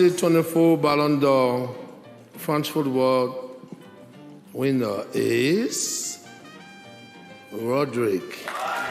2024 Ballon d'Or French football winner is Rodri.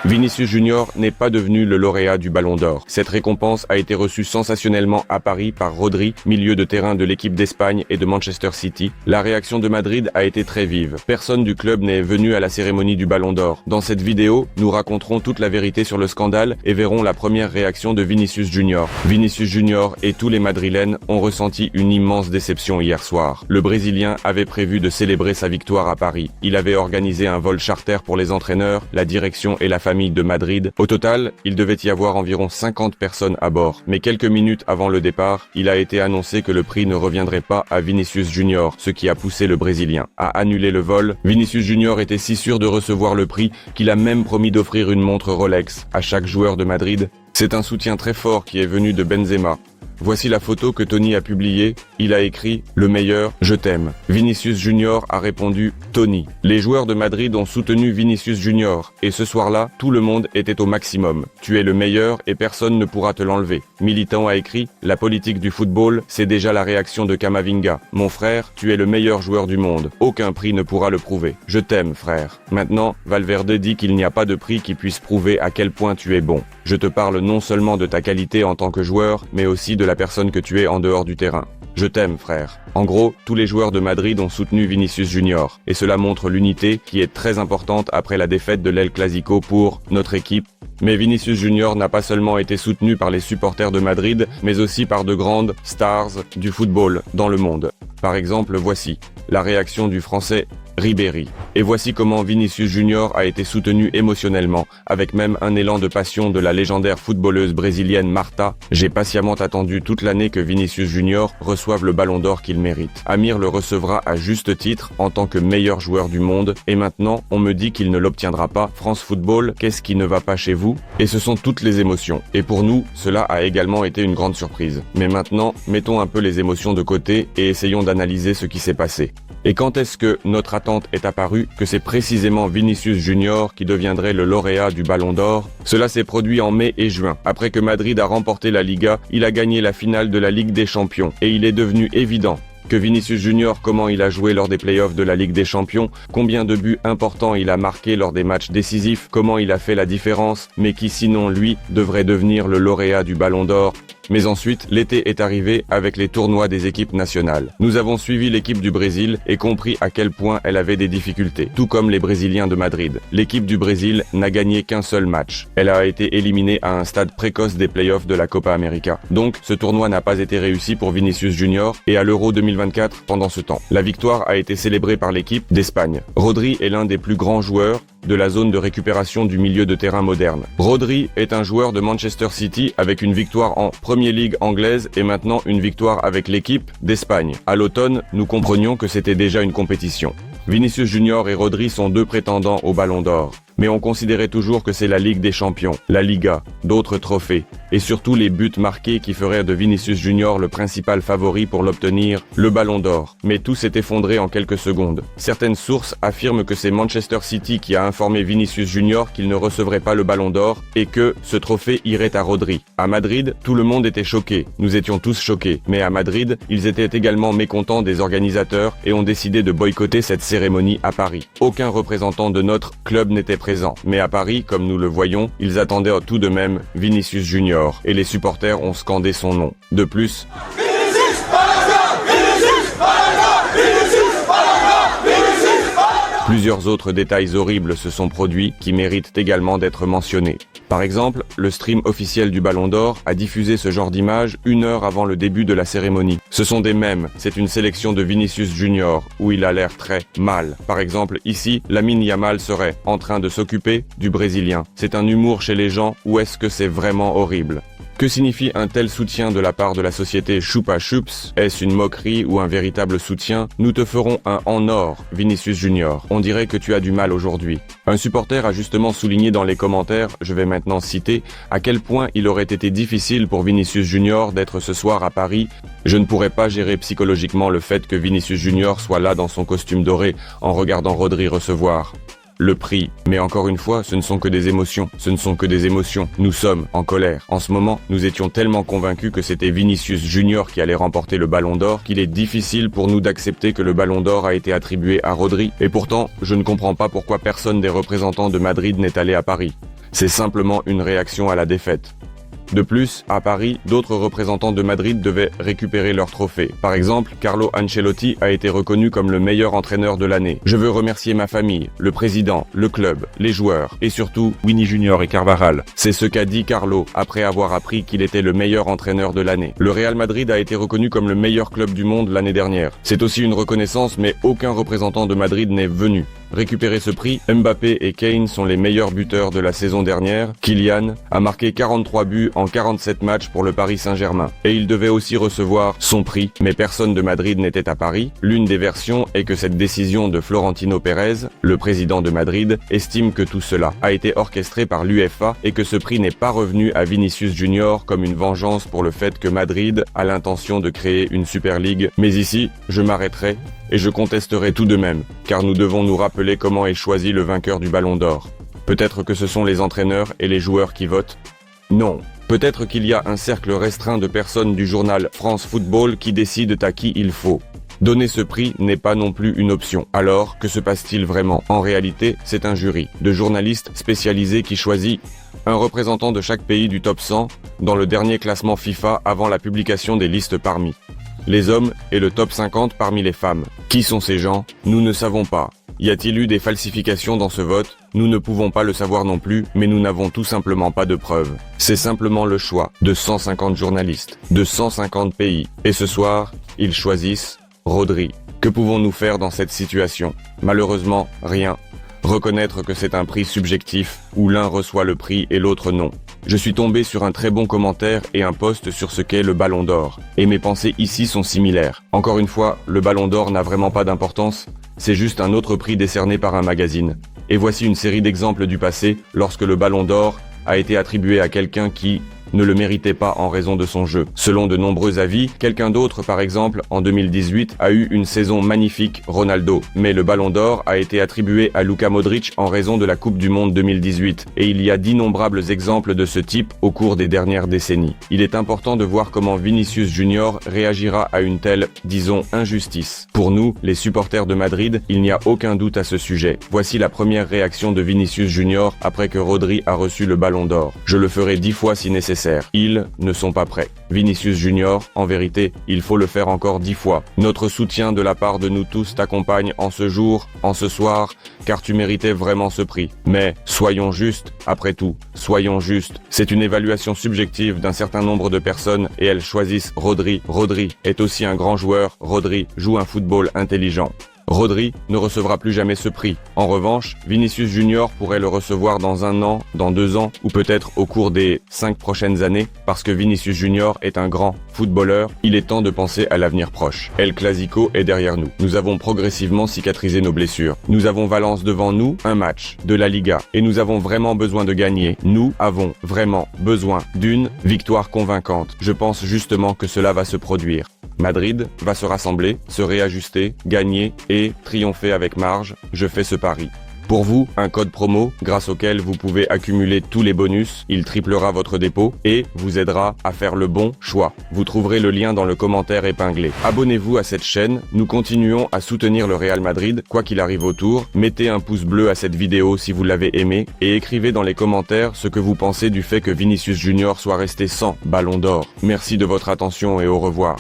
Vinicius Junior n'est pas devenu le lauréat du Ballon d'Or. Cette récompense a été reçue sensationnellement à Paris par Rodri, milieu de terrain de l'équipe d'Espagne et de Manchester City. La réaction de Madrid a été très vive. Personne du club n'est venu à la cérémonie du Ballon d'Or. Dans cette vidéo, nous raconterons toute la vérité sur le scandale et verrons la première réaction de Vinicius Junior. Vinicius Junior et tous les Madrilènes ont ressenti une immense déception hier soir. Le Brésilien avait prévu de célébrer sa victoire à Paris. Il avait organisé un vol charter pour les entraîneurs, la direction et la famille de Madrid. Au total, il devait y avoir environ 50 personnes à bord. Mais quelques minutes avant le départ, il a été annoncé que le prix ne reviendrait pas à Vinicius Junior, ce qui a poussé le Brésilien à annuler le vol. Vinicius Junior était si sûr de recevoir le prix qu'il a même promis d'offrir une montre Rolex à chaque joueur de Madrid. C'est un soutien très fort qui est venu de Benzema. Voici la photo que Tony a publiée. Il a écrit « Le meilleur, je t'aime ». Vinicius Junior a répondu « Tony ». Les joueurs de Madrid ont soutenu Vinicius Junior et ce soir-là, tout le monde était au maximum. Tu es le meilleur et personne ne pourra te l'enlever. Militant a écrit « La politique du football, c'est déjà la réaction de Camavinga. Mon frère, tu es le meilleur joueur du monde. Aucun prix ne pourra le prouver. Je t'aime, frère ». Maintenant, Valverde dit qu'il n'y a pas de prix qui puisse prouver à quel point tu es bon. Je te parle non seulement de ta qualité en tant que joueur, mais aussi de la personne que tu es en dehors du terrain. Je t'aime, frère. En gros, tous les joueurs de Madrid ont soutenu Vinicius Junior. Et cela montre l'unité qui est très importante après la défaite de l'El Clasico pour notre équipe. Mais Vinicius Junior n'a pas seulement été soutenu par les supporters de Madrid, mais aussi par de grandes stars du football dans le monde. Par exemple, voici la réaction du Français Ribéry. Et voici comment Vinicius Junior a été soutenu émotionnellement, avec même un élan de passion de la légendaire footballeuse brésilienne Marta. J'ai patiemment attendu toute l'année que Vinicius Junior reçoive le Ballon d'Or qu'il mérite. Amir le recevra à juste titre en tant que meilleur joueur du monde, et maintenant on me dit qu'il ne l'obtiendra pas. France Football, qu'est-ce qui ne va pas chez vous? Et ce sont toutes les émotions. Et pour nous, cela a également été une grande surprise. Mais maintenant, mettons un peu les émotions de côté et essayons d'analyser ce qui s'est passé. Et quand est-ce que notre attente est apparue que c'est précisément Vinicius Junior qui deviendrait le lauréat du Ballon d'Or? Cela s'est produit en mai et juin. Après que Madrid a remporté la Liga, il a gagné la finale de la Ligue des Champions. Et il est devenu évident que Vinicius Junior, comment il a joué lors des playoffs de la Ligue des Champions, combien de buts importants il a marqué lors des matchs décisifs, comment il a fait la différence, mais qui sinon lui devrait devenir le lauréat du Ballon d'Or. Mais ensuite, l'été est arrivé avec les tournois des équipes nationales. Nous avons suivi l'équipe du Brésil et compris à quel point elle avait des difficultés, tout comme les Brésiliens de Madrid. L'équipe du Brésil n'a gagné qu'un seul match. Elle a été éliminée à un stade précoce des playoffs de la Copa América. Donc, ce tournoi n'a pas été réussi pour Vinicius Junior et à l'Euro 2024 pendant ce temps. La victoire a été célébrée par l'équipe d'Espagne. Rodri est l'un des plus grands joueurs de la zone de récupération du milieu de terrain moderne. Rodri est un joueur de Manchester City avec une victoire en Premier League anglaise et maintenant une victoire avec l'équipe d'Espagne. À l'automne, nous comprenions que c'était déjà une compétition. Vinicius Junior et Rodri sont deux prétendants au Ballon d'Or. Mais on considérait toujours que c'est la Ligue des Champions, la Liga, d'autres trophées, et surtout les buts marqués qui feraient de Vinicius Junior le principal favori pour l'obtenir, le Ballon d'Or. Mais tout s'est effondré en quelques secondes. Certaines sources affirment que c'est Manchester City qui a informé Vinicius Junior qu'il ne recevrait pas le Ballon d'Or et que ce trophée irait à Rodri. À Madrid, tout le monde était choqué. Nous étions tous choqués. Mais à Madrid, ils étaient également mécontents des organisateurs et ont décidé de boycotter cette cérémonie à Paris. Aucun représentant de notre club n'était présent. Mais à Paris, comme nous le voyons, ils attendaient tout de même Vinicius Junior et les supporters ont scandé son nom. De plus, plusieurs autres détails horribles se sont produits qui méritent également d'être mentionnés. Par exemple, le stream officiel du Ballon d'Or a diffusé ce genre d'images 1 heure avant le début de la cérémonie. Ce sont des mèmes, c'est une sélection de Vinicius Junior où il a l'air très mal. Par exemple, ici, Lamine Yamal serait en train de s'occuper du Brésilien. C'est un humour chez les gens ou est-ce que c'est vraiment horrible ? Que signifie un tel soutien de la part de la société Chupa Chups? Est-ce une moquerie ou un véritable soutien? Nous te ferons un en or, Vinicius Junior. On dirait que tu as du mal aujourd'hui. Un supporter a justement souligné dans les commentaires, je vais maintenant citer, à quel point il aurait été difficile pour Vinicius Junior d'être ce soir à Paris. Je ne pourrais pas gérer psychologiquement le fait que Vinicius Junior soit là dans son costume doré en regardant Rodri recevoir le prix. Mais encore une fois, ce ne sont que des émotions. Ce ne sont que des émotions. Nous sommes en colère. En ce moment, nous étions tellement convaincus que c'était Vinicius Junior qui allait remporter le Ballon d'Or qu'il est difficile pour nous d'accepter que le Ballon d'Or a été attribué à Rodri. Et pourtant, je ne comprends pas pourquoi personne des représentants de Madrid n'est allé à Paris. C'est simplement une réaction à la défaite. De plus, à Paris, d'autres représentants de Madrid devaient récupérer leur trophée. Par exemple, Carlo Ancelotti a été reconnu comme le meilleur entraîneur de l'année. Je veux remercier ma famille, le président, le club, les joueurs et surtout Vini Junior et Carvajal. C'est ce qu'a dit Carlo après avoir appris qu'il était le meilleur entraîneur de l'année. Le Real Madrid a été reconnu comme le meilleur club du monde l'année dernière. C'est aussi une reconnaissance, mais aucun représentant de Madrid n'est venu récupérer ce prix. Mbappé et Kane sont les meilleurs buteurs de la saison dernière. Kylian a marqué 43 buts en 47 matchs pour le Paris Saint-Germain. Et il devait aussi recevoir son prix, mais personne de Madrid n'était à Paris. L'une des versions est que cette décision de Florentino Pérez, le président de Madrid, estime que tout cela a été orchestré par l'UEFA et que ce prix n'est pas revenu à Vinicius Junior comme une vengeance pour le fait que Madrid a l'intention de créer une Super League. Mais ici, je m'arrêterai et je contesterai tout de même, car nous devons nous rappeler comment est choisi le vainqueur du Ballon d'Or. Peut-être que ce sont les entraîneurs et les joueurs qui votent? Non. Peut-être qu'il y a un cercle restreint de personnes du journal France Football qui décident à qui il faut. Donner ce prix n'est pas non plus une option. Alors, que se passe-t-il vraiment? En réalité, c'est un jury de journalistes spécialisés qui choisit un représentant de chaque pays du top 100 dans le dernier classement FIFA avant la publication des listes parmi les hommes et le top 50 parmi les femmes. Qui sont ces gens? Nous ne savons pas. Y a-t-il eu des falsifications dans ce vote? Nous ne pouvons pas le savoir non plus, mais nous n'avons tout simplement pas de preuves. C'est simplement le choix de 150 journalistes, de 150 pays. Et ce soir, ils choisissent Rodri. Que pouvons-nous faire dans cette situation? Malheureusement, rien. Reconnaître que c'est un prix subjectif, où l'un reçoit le prix et l'autre non. Je suis tombé sur un très bon commentaire et un post sur ce qu'est le Ballon d'Or. Et mes pensées ici sont similaires. Encore une fois, le Ballon d'Or n'a vraiment pas d'importance, c'est juste un autre prix décerné par un magazine. Et voici une série d'exemples du passé, lorsque le Ballon d'Or a été attribué à quelqu'un qui ne le méritait pas en raison de son jeu. Selon de nombreux avis, quelqu'un d'autre, par exemple, en 2018, a eu une saison magnifique, Ronaldo. Mais le Ballon d'Or a été attribué à Luka Modric en raison de la Coupe du Monde 2018. Et il y a d'innombrables exemples de ce type au cours des dernières décennies. Il est important de voir comment Vinicius Junior réagira à une telle, disons, injustice. Pour nous, les supporters de Madrid, il n'y a aucun doute à ce sujet. Voici la première réaction de Vinicius Junior après que Rodri a reçu le Ballon d'Or. Je le ferai 10 fois si nécessaire. Ils ne sont pas prêts. Vinicius Junior, en vérité, il faut le faire encore 10 fois. Notre soutien de la part de nous tous t'accompagne en ce jour, en ce soir, car tu méritais vraiment ce prix. Mais, soyons justes, après tout, soyons justes. C'est une évaluation subjective d'un certain nombre de personnes et elles choisissent Rodri. Rodri est aussi un grand joueur. Rodri joue un football intelligent. Rodri ne recevra plus jamais ce prix. En revanche, Vinicius Junior pourrait le recevoir dans 1 an, dans 2 ans, ou peut-être au cours des 5 prochaines années, parce que Vinicius Junior est un grand footballeur. Il est temps de penser à l'avenir proche. El Clasico est derrière nous. Nous avons progressivement cicatrisé nos blessures. Nous avons Valence devant nous, un match de la Liga, et nous avons vraiment besoin de gagner. Nous avons vraiment besoin d'une victoire convaincante. Je pense justement que cela va se produire. Madrid va se rassembler, se réajuster, gagner et triompher avec marge. Je fais ce pari. Pour vous, un code promo grâce auquel vous pouvez accumuler tous les bonus, il triplera votre dépôt et vous aidera à faire le bon choix. Vous trouverez le lien dans le commentaire épinglé. Abonnez-vous à cette chaîne, nous continuons à soutenir le Real Madrid, quoi qu'il arrive autour. Mettez un pouce bleu à cette vidéo si vous l'avez aimé et écrivez dans les commentaires ce que vous pensez du fait que Vinicius Junior soit resté sans Ballon d'Or. Merci de votre attention et au revoir.